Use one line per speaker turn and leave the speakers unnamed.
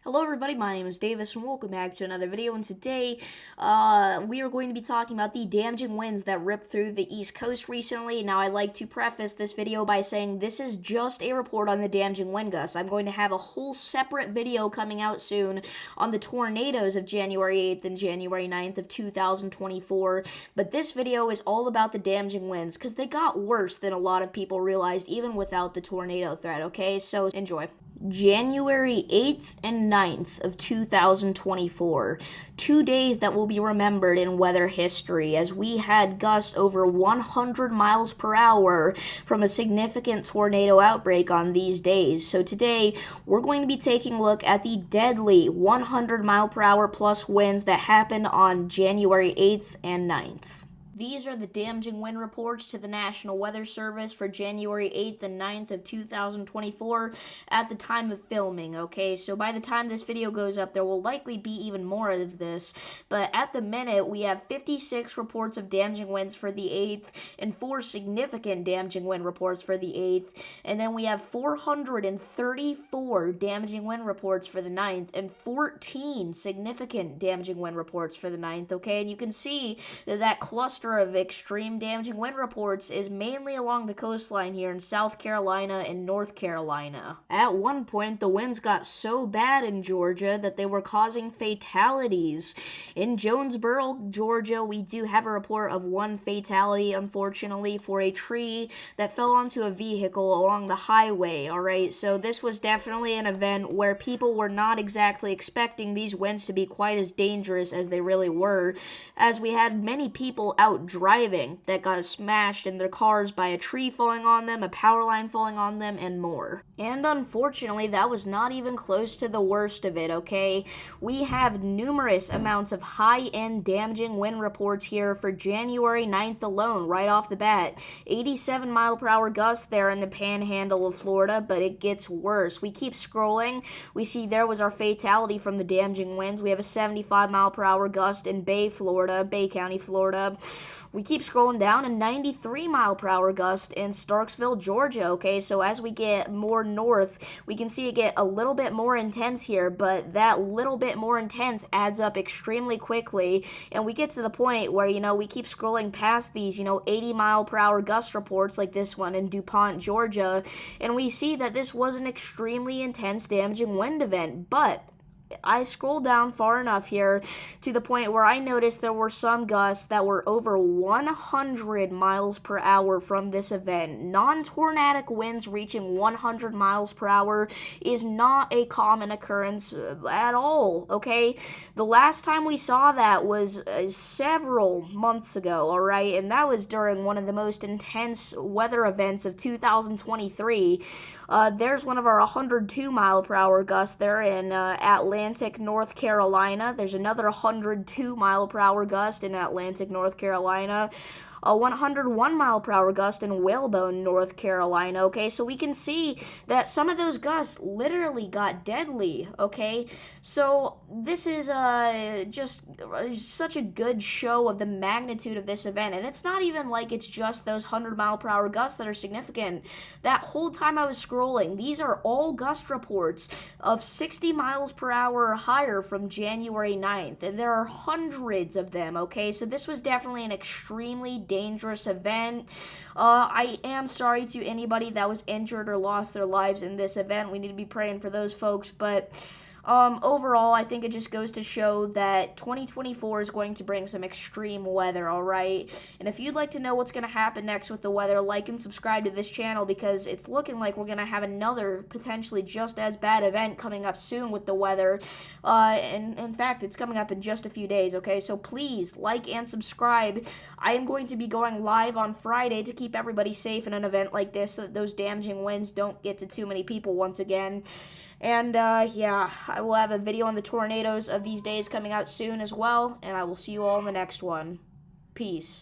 Hello everybody, my name is Davis and welcome back to another video, and today we are going to be talking about the damaging winds that ripped through the East Coast recently. Now, I like to preface this video by saying this is just a report on the damaging wind gusts. I'm going to have a whole separate video coming out soon on the tornadoes of January 8th and January 9th of 2024, but this video is all about the damaging winds because they got worse than a lot of people realized even without the tornado threat, okay? So enjoy. January 8th and 9th of 2024. 2 days that will be remembered in weather history as we had gusts over 100 miles per hour from a significant tornado outbreak on these days. So today, we're going to be taking a look at the deadly 100 mile per hour plus winds that happened on January 8th and 9th. These are the damaging wind reports to the National Weather Service for January 8th and 9th of 2024 at the time of filming, okay? So by the time this video goes up, there will likely be even more of this, but at the minute, we have 56 reports of damaging winds for the 8th and 4 significant damaging wind reports for the 8th, and then we have 434 damaging wind reports for the 9th and 14 significant damaging wind reports for the 9th, okay? And you can see that cluster of extreme damaging wind reports is mainly along the coastline here in South Carolina and North Carolina. At one point, the winds got so bad in Georgia that they were causing fatalities. In Jonesboro, Georgia, we do have a report of one fatality, unfortunately, for a tree that fell onto a vehicle along the highway, alright? So this was definitely an event where people were not exactly expecting these winds to be quite as dangerous as they really were, as we had many people out driving that got smashed in their cars by a tree falling on them, a power line falling on them, and more. And unfortunately, that was not even close to the worst of it, okay? We have numerous amounts of high-end damaging wind reports here for January 9th alone, right off the bat. 87 mile per hour gusts there in the panhandle of Florida, but it gets worse. We keep scrolling. We see there was our fatality from the damaging winds. We have a 75 mile per hour gust in Bay County, Florida. We keep scrolling down, a 93 mile per hour gust in Starksville, Georgia, okay? So as we get more north, we can see it get a little bit more intense here, but that little bit more intense adds up extremely quickly, and we get to the point where, we keep scrolling past these, 80 mile per hour gust reports like this one in DuPont, Georgia, and we see that this was an extremely intense damaging wind event, but I scrolled down far enough here to the point where I noticed there were some gusts that were over 100 miles per hour from this event. Non-tornadic winds reaching 100 miles per hour is not a common occurrence at all, okay? The last time we saw that was several months ago, all right? And that was during one of the most intense weather events of 2023. There's one of our 102 mile per hour gusts there in Atlantic, North Carolina. There's another 102 mile per hour gust in Atlantic, North Carolina. A 101 mile per hour gust in Whalebone, North Carolina, okay? So we can see that some of those gusts literally got deadly, okay? So this is just such a good show of the magnitude of this event, and it's not even like it's just those 100 mile per hour gusts that are significant. That whole time I was scrolling, these are all gust reports of 60 miles per hour or higher from January 9th, and there are hundreds of them, okay? So this was definitely an extremely dangerous event. I am sorry to anybody that was injured or lost their lives in this event. We need to be praying for those folks, but overall, I think it just goes to show that 2024 is going to bring some extreme weather, alright? And if you'd like to know what's going to happen next with the weather, like and subscribe to this channel because it's looking like we're going to have another potentially just as bad event coming up soon with the weather. And in fact, it's coming up in just a few days, okay? So please, like and subscribe. I am going to be going live on Friday to keep everybody safe in an event like this so that those damaging winds don't get to too many people once again. And, yeah, I will have a video on the tornadoes of these days coming out soon as well, and I will see you all in the next one. Peace.